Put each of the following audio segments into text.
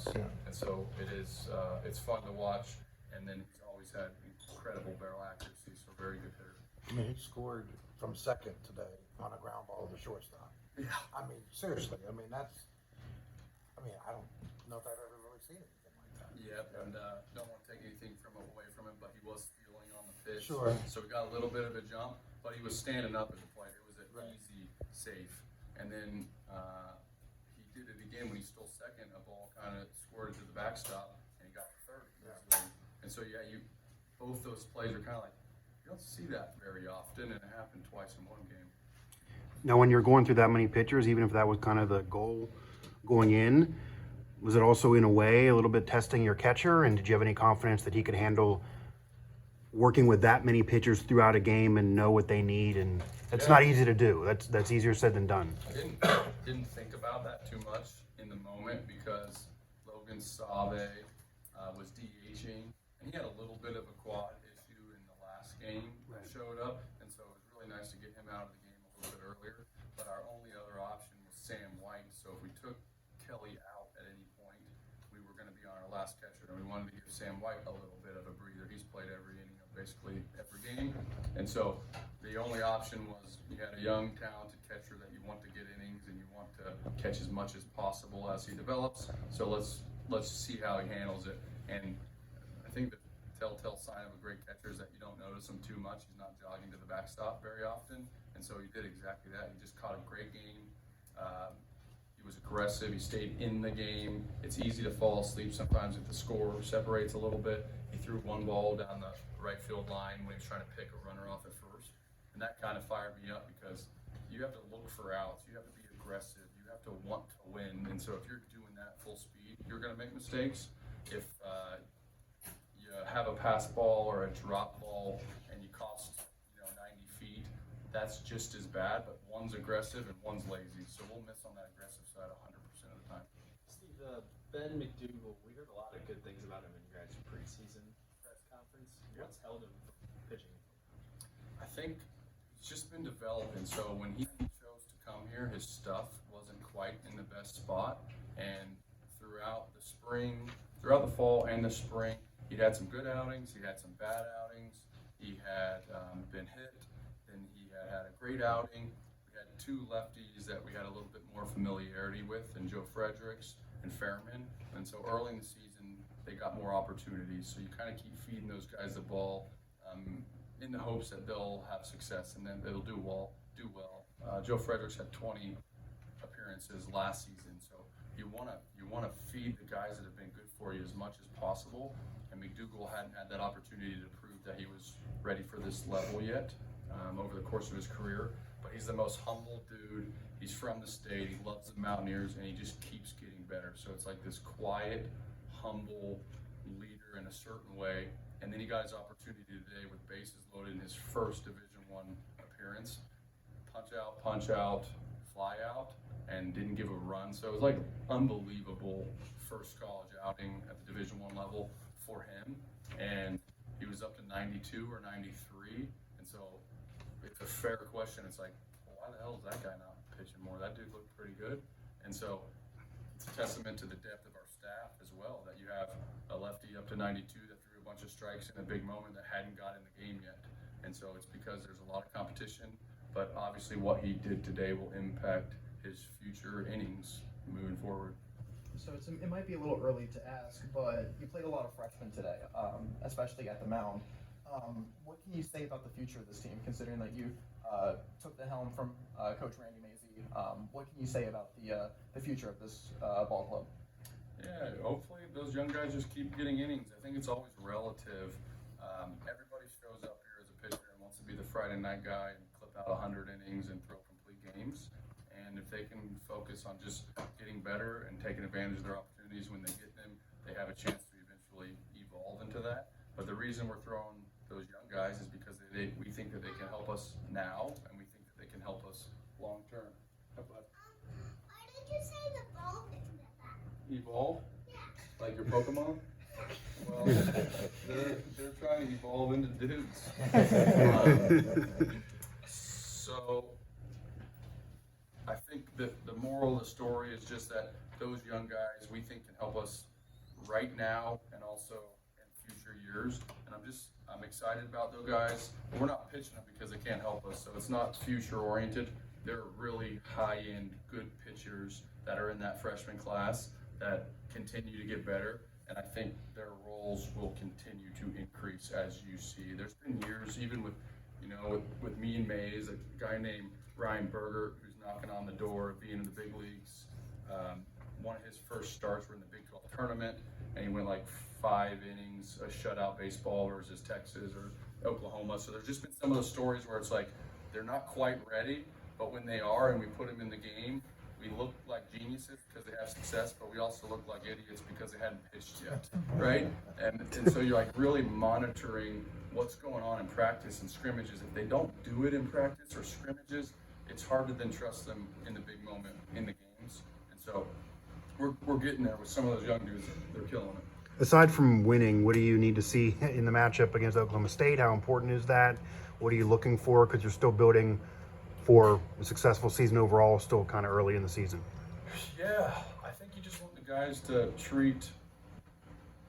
us. Yeah. And so it's fun to watch. And then he's always had incredible barrel accuracy, so very good hitter. I mean, he scored from second today on a ground ball to shortstop. Yeah. I mean, seriously. I mean, I don't know if I've ever really seen anything like that. Yep, and don't want to take anything away from him, but he was stealing on the pitch. Sure. So we got a little bit of a jump, but he was standing up as a player. It was an easy safe. And then he did it again when he stole second. A ball kind of squirted to the backstop, and he got third. Yeah. And so both those plays are kind of like, you don't see that very often, and it happened twice in one game. Now, when you're going through that many pitchers, even if that was kind of the goal going in, was it also in a way a little bit testing your catcher? And did you have any confidence that he could handle working with that many pitchers throughout a game and know what they need? And it's not easy to do. That's easier said than done. I didn't think about that too much in the moment because Logan Save was DHing, and he had a little bit of a quad issue in the last game that showed up, and so it was really nice to get him out of the game a little bit earlier. But our only other option was Sam White, so if we took Kelly out at any point, we were going to be on our last catcher, and we wanted to give Sam White a little bit of a breather. He's played every inning of basically every game, and so the only option was you had a young, talented catcher that you want to get innings and you want to catch as much as possible as he develops. So let's see how he handles it. And I think the telltale sign of a great catcher is that you don't notice him too much. He's not jogging to the backstop very often, and so he did exactly that. He just caught a great game. He was aggressive. He stayed in the game. It's easy to fall asleep sometimes if the score separates a little bit. He threw one ball down the right field line when he was trying to pick a runner off at first, and that kind of fired me up because you have to look for outs. You have to be aggressive. You have to want to win, and so if you're doing that full speed, you're going to make mistakes. If you have a pass ball or a drop ball and you cost 90 feet, that's just as bad, but one's aggressive and one's lazy. So we'll miss on that aggressive side 100% of the time. Steve, Ben McDougal, we heard a lot of good things about him in your guys' preseason press conference. What's held him from pitching? I think it's just been developing. So when he chose to come here, his stuff wasn't quite in the best spot, and throughout the fall and the spring, he'd had some good outings, he had some bad outings, he had been hit, then he had a great outing. We had two lefties that we had a little bit more familiarity with, and Joe Fredericks and Fairman, and so early in the season, they got more opportunities. So you kind of keep feeding those guys the ball in the hopes that they'll have success and then they'll do well. Joe Fredericks had 20 appearances last season, so you want to feed the guys that have been good for you as much as possible. And McDougal hadn't had that opportunity to prove that he was ready for this level yet over the course of his career. But he's the most humble dude. He's from the state. He loves the Mountaineers, and he just keeps getting better. So it's like this quiet, humble leader in a certain way. And then he got his opportunity today with bases loaded in his first Division I appearance. Punch out, fly out, and didn't give a run. So it was like unbelievable first college outing at the Division I level for him. And he was up to 92 or 93. And so it's a fair question. It's like, well, why the hell is that guy not pitching more? That dude looked pretty good. And so it's a testament to the depth of our staff as well, that you have a lefty up to 92 that threw a bunch of strikes in a big moment that hadn't got in the game yet. And so it's because there's a lot of competition, but obviously what he did today will impact his future innings moving forward. So it might be a little early to ask, but you played a lot of freshmen today, especially at the mound. What can you say about the future of this team, considering that you took the helm from Coach Randy Mazey? What can you say about the future of this ball club? Yeah, hopefully those young guys just keep getting innings. I think it's always relative. Everybody shows up here as a pitcher and wants to be the Friday night guy and clip out 100 innings and throw complete games. And if they can focus on just getting better and taking advantage of their opportunities when they get them, they have a chance to eventually evolve into that. But the reason we're throwing those young guys is because we think that they can help us now, and we think that they can help us long term. But Why did you say the ball into that? evolve? Yeah. Like your Pokemon? Well, they're trying to evolve into dudes. So I think that the moral of the story is just that those young guys we think can help us right now and also in future years. And I'm excited about those guys. But we're not pitching them because they can't help us. So it's not future oriented. They're really high end, good pitchers that are in that freshman class that continue to get better. And I think their roles will continue to increase as you see. There's been years, even with, with me and Mays, a guy named Ryan Berger, who's knocking on the door of being in the big leagues. One of his first starts were in the Big 12 tournament, and he went like 5 innings, a shutout baseball versus Texas or Oklahoma. So there's just been some of those stories where it's like they're not quite ready, but when they are and we put them in the game, we look like geniuses because they have success, but we also look like idiots because they hadn't pitched yet, right? And so you're like really monitoring what's going on in practice and scrimmages. If they don't do it in practice or scrimmages, it's hard to then trust them in the big moment in the games. And so we're getting there with some of those young dudes. They're killing it. Aside from winning, what do you need to see in the matchup against Oklahoma State? How important is that? What are you looking for? Because you're still building for a successful season overall, still kind of early in the season. Yeah, I think you just want the guys to treat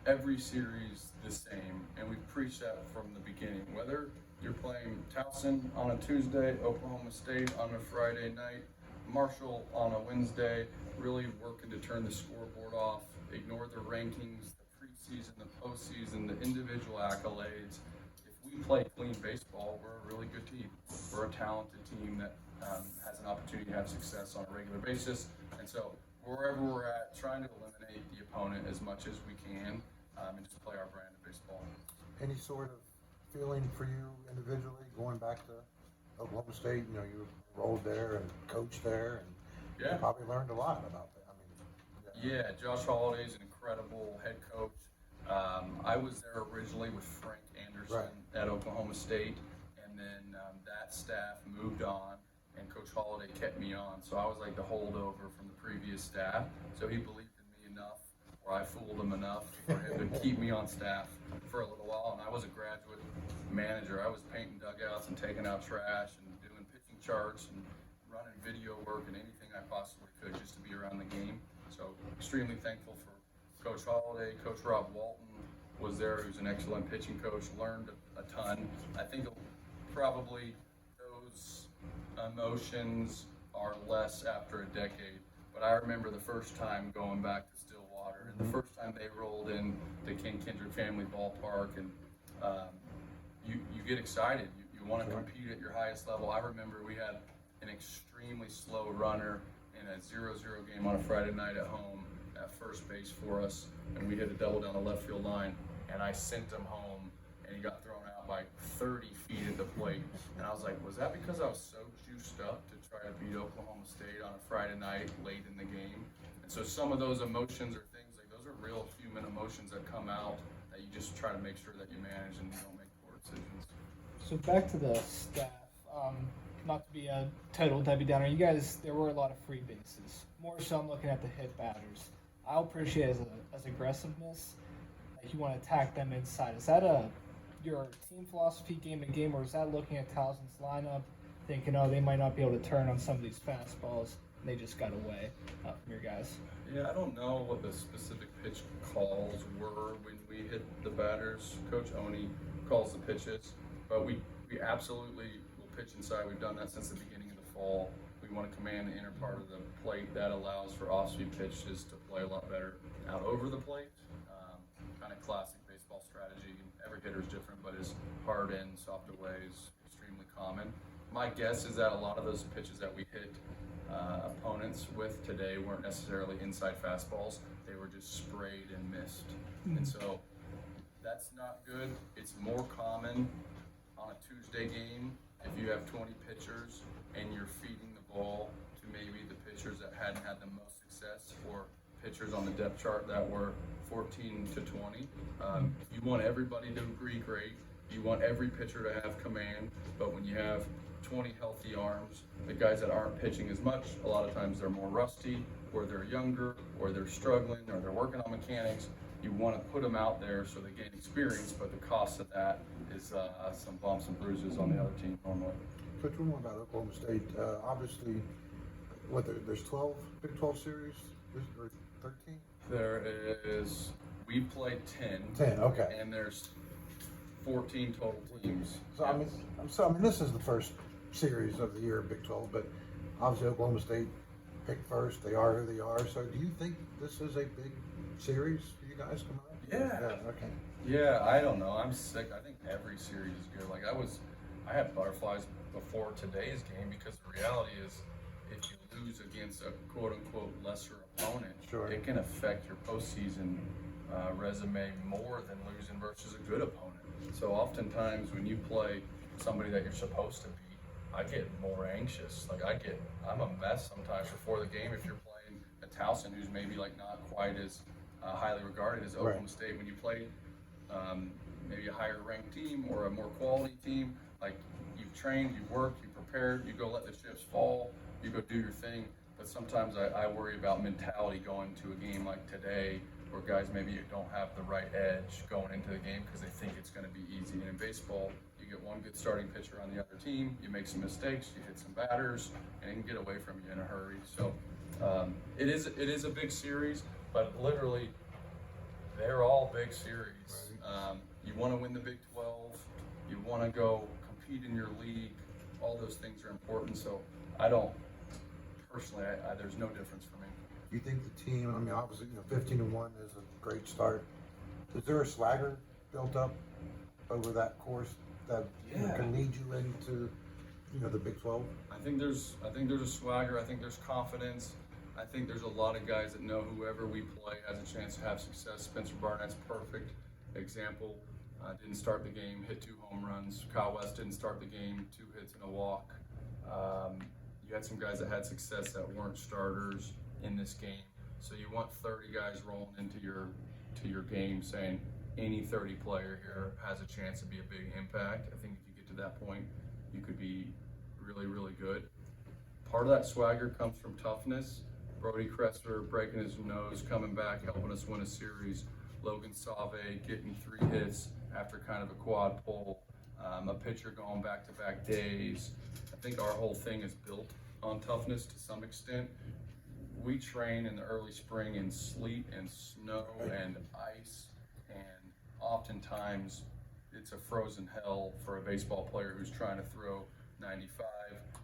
every series the same, and we've preached that from the beginning. Whether you're playing Towson on a Tuesday, Oklahoma State on a Friday night, Marshall on a Wednesday, really working to turn the scoreboard off, ignore the rankings, the preseason, the postseason, the individual accolades. If we play clean baseball, we're a really good team. We're a talented team that has an opportunity to have success on a regular basis. And so wherever we're at, trying to eliminate the opponent as much as we can and just play our brand of baseball. Any sort of feeling for you individually going back to Oklahoma State? You rolled there and coached there, and Yeah. you probably learned a lot about that. Yeah, Josh Holliday's an incredible head coach. I was there originally with Frank Anderson at Oklahoma State, and then that staff moved on, and Coach Holliday kept me on. So I was like the holdover from the previous staff. So he believed in me enough, or I fooled him enough for him to keep me on staff for a little while. And I was a graduate manager. I was painting dugouts and taking out trash and doing pitching charts and running video work and anything I possibly could just to be around the game. So extremely thankful for Coach Holliday. Coach Rob Walton was there, who's an excellent pitching coach, learned a ton. I think probably those emotions are less after a decade, but I remember the first time going back to Stillwater and the first time they rolled in the King Kindred Family Ballpark, and you get excited. You want to compete at your highest level. I remember we had an extremely slow runner in a 0-0 game on a Friday night at home at first base for us, and we hit a double down the left field line, and I sent him home, and he got thrown out by 30 feet at the plate. And I was like, was that because I was so juiced up to try to beat Oklahoma State on a Friday night late in the game? And so some of those emotions are things like those are real human emotions that come out that you just try to make sure that you manage and you don't make poor decisions. So back to the staff, not to be a total Debbie Downer, you guys, there were a lot of free bases. More so I'm looking at the hit batters. I'll appreciate as aggressiveness, like you want to attack them inside. Is that your team philosophy game to game, or is that looking at Towson's lineup, thinking, oh, they might not be able to turn on some of these fastballs, and they just got away from your guys? Yeah, I don't know what the specific pitch calls were when we hit the batters. Coach Oni calls the pitches, but we absolutely will pitch inside. We've done that since the beginning of the fall. We want to command the inner part of the plate. That allows for off-speed pitches to play a lot better out over the plate. Kind of classic baseball strategy. Every hitter is different, but his hard in, soft away is extremely common. My guess is that a lot of those pitches that we hit opponents with today weren't necessarily inside fastballs. They were just sprayed and missed. And so that's not good. It's more common on a Tuesday game if you have 20 pitchers and you're feeding the ball to maybe the pitchers that hadn't had the most success, or pitchers on the depth chart that were 14 to 20. You want everybody to agree great. You want every pitcher to have command, but when you have 20 healthy arms, the guys that aren't pitching as much, a lot of times they're more rusty, or they're younger, or they're struggling, or they're working on mechanics. You want to put them out there so they gain experience, but the cost of that is some bumps and bruises on the other team normally. Coach, one more about Oklahoma State. Obviously, there's 12, Big 12 series, or 13? There is We played 10. 10, okay. And there's 14 total teams. So I mean, this is the first series of the year in Big 12, but obviously Oklahoma State picked first. They are who they are. So do you think this is a big series for you guys coming up? Yeah. Okay. Yeah, I don't know. I'm sick. I think every series is good. Like I had butterflies before today's game because the reality is if you lose against a quote unquote lesser opponent, Sure. it can affect your postseason resume more than losing versus a good opponent. So oftentimes when you play somebody that you're supposed to beat, I get more anxious. Like I'm a mess sometimes before the game if you're playing a Towson who's maybe like not quite as highly regarded as Oklahoma Right. State. When you play maybe a higher ranked team or a more quality team, like you've trained, you've worked, you prepared, you go let the chips fall, you go do your thing. But sometimes I worry about mentality going to a game like today where guys maybe don't have the right edge going into the game because they think it's going to be easy. And in baseball, you get one good starting pitcher on the other team, you make some mistakes, you hit some batters, and it can get away from you in a hurry. So it is a big series, but literally they're all big series. You want to win the Big 12, you want to go compete in your league, all those things are important. So I don't, personally, there's no difference for me. Do you think the team, I mean, obviously, 15-1 is a great start. Is there a swagger built up over that course that can lead you into, the Big 12? I think there's a swagger. I think there's confidence. I think there's a lot of guys that know whoever we play has a chance to have success. Spencer Barnett's perfect example. Didn't start the game, hit 2 home runs. Kyle West didn't start the game, 2 hits and a walk. You had some guys that had success that weren't starters in this game. So you want 30 guys rolling into your game saying any 30 player here has a chance to be a big impact. I think if you get to that point, you could be really, really good. Part of that swagger comes from toughness. Brody Kressler breaking his nose, coming back, helping us win a series. Logan Save getting 3 hits after kind of a quad pull. A pitcher going back-to-back days. I think our whole thing is built on toughness to some extent. We train in the early spring in sleet and snow and ice, and oftentimes it's a frozen hell for a baseball player who's trying to throw 95,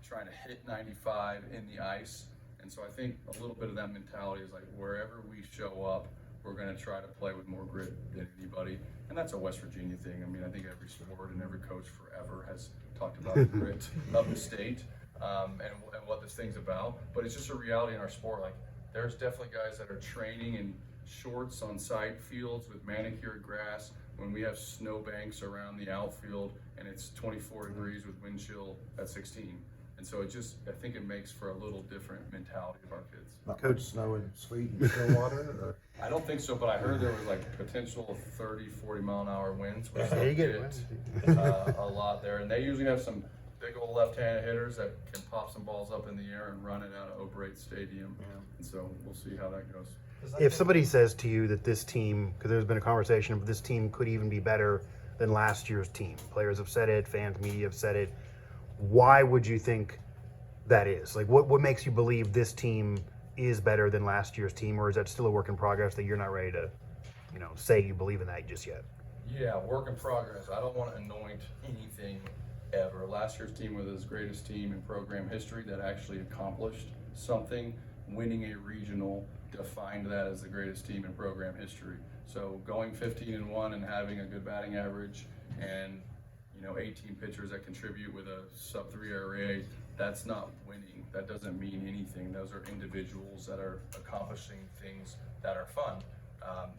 trying to hit 95 in the ice. And so I think a little bit of that mentality is like wherever we show up, we're going to try to play with more grit than anybody. And that's a West Virginia thing. I mean, I think every sport and every coach forever has talked about the grit of the state and what this thing's about. But it's just a reality in our sport. Like, there's definitely guys that are training in shorts on side fields with manicured grass when we have snowbanks around the outfield and it's 24 degrees with wind chill at 16. And so I think it makes for a little different mentality of our kids. Not much snow and sleet and still water? I don't think so, but I heard there was like potential of 30, 40 mile an hour winds, which Yeah, you get it. a lot there. And they usually have some big old left-handed hitters that can pop some balls up in the air and run it out of O'Brate Stadium. Yeah. And so we'll see how that goes. If somebody says to you that this team, because there's been a conversation, but this team could even be better than last year's team. Players have said it, fans, media have said it. Why would you think that is? Like, what makes you believe this team is better than last year's team, or is that still a work in progress that you're not ready to, say you believe in that just yet? Yeah, work in progress. I don't want to anoint anything ever. Last year's team was the greatest team in program history that actually accomplished something. Winning a regional defined that as the greatest team in program history. So going 15-1 and having a good batting average and 18 pitchers that contribute with a sub-3 ERA, that's not winning. That doesn't mean anything. Those are individuals that are accomplishing things that are fun.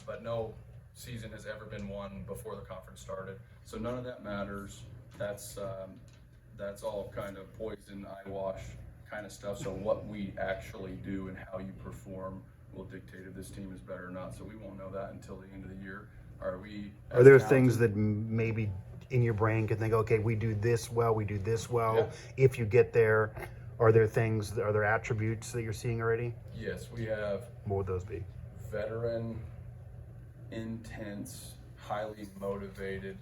But no season has ever been won before the conference started. So none of that matters. That's all kind of poison, eyewash kind of stuff. So what we actually do and how you perform will dictate if this team is better or not. So we won't know that until the end of the year. Are there things that maybe in your brain could think, okay, we do this well, Yeah. if you get there? Are there attributes that you're seeing already? Yes, we have What would those be? veteran, intense, highly motivated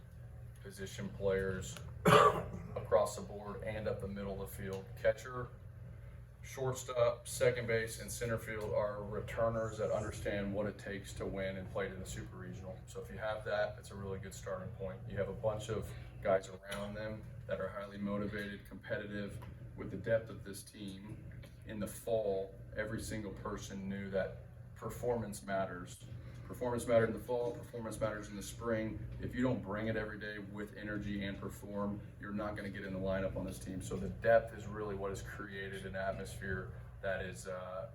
position players across the board and up the middle of the field. Catcher, shortstop, second base, and center field are returners that understand what it takes to win and play in the super regional. So if you have that, it's a really good starting point. You have a bunch of guys around them that are highly motivated, competitive. With the depth of this team, in the fall, every single person knew that performance matters. Performance matters in the fall, performance matters in the spring. If you don't bring it every day with energy and perform, you're not going to get in the lineup on this team. So the depth is really what has created an atmosphere that is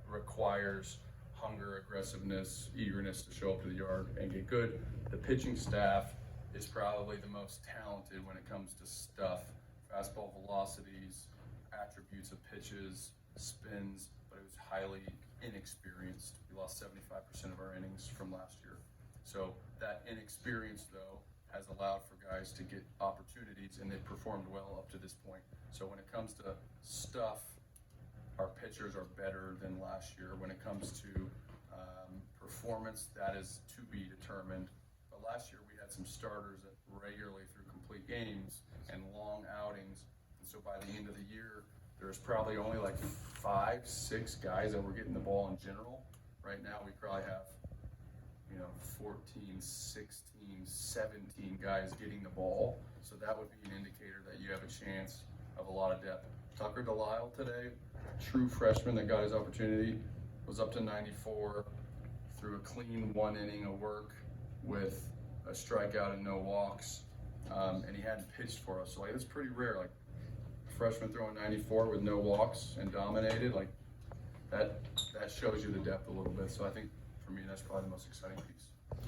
requires hunger, aggressiveness, eagerness to show up to the yard and get good. The pitching staff is probably the most talented when it comes to stuff, fastball velocities, attributes of pitches, spins, but it was highly inexperienced. We lost 75% of our innings from last year. So that inexperience, though, has allowed for guys to get opportunities, and they've performed well up to this point. So when it comes to stuff, our pitchers are better than last year. When it comes to performance, that is to be determined. But last year we had some starters that regularly threw complete games and long outings. And so by the end of the year, there's probably only like 5, 6 guys that were getting the ball in general. Right now we probably have 14, 16, 17 guys getting the ball. So that would be an indicator that you have a chance of a lot of depth. Tucker Delisle today, true freshman that got his opportunity, was up to 94, threw a clean 1 inning of work with a strikeout and no walks, and he hadn't pitched for us. So that's pretty rare. Like a freshman throwing 94 with no walks and dominated, like that shows you the depth a little bit. So I think for me that's probably the most exciting piece.